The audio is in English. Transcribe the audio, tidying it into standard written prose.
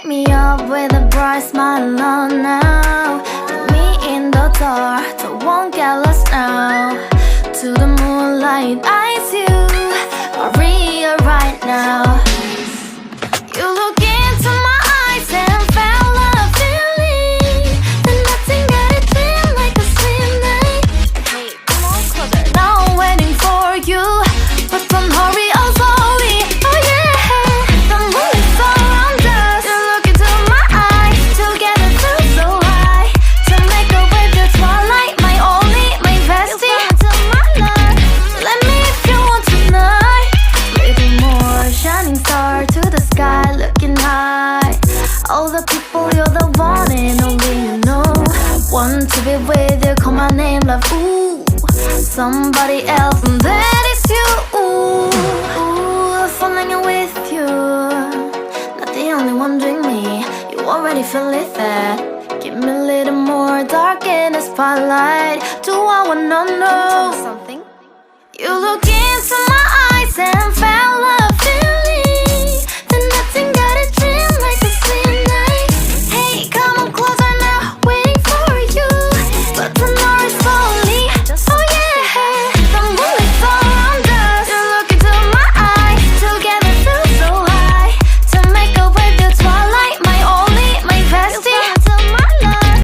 Wake me up with a bright smile on now. Put me in the dark, so won't get lost now. To the moonlight, eyes you, Maria right now. You look into my eyes and felt a feeling that nothing got it feel like a slim night. Hey, come on closer. Now I'm waiting for you, but don't hurry, oh slowly. Oh yeah, the moon is around us. You look into my eyes, together feel so high. To make a way the twilight, my only, my bestie. You come into my life, let me if you want tonight. Little more shining star to the sky, looking high. All the people, you're the one and only you know. Want to be with you, call my name, love, ooh. Somebody else, and that is you, ooh. Falling in with you, not the only one doing me. You already feel it there. Give me a little more dark in the spotlight. Do I wanna know something? You look into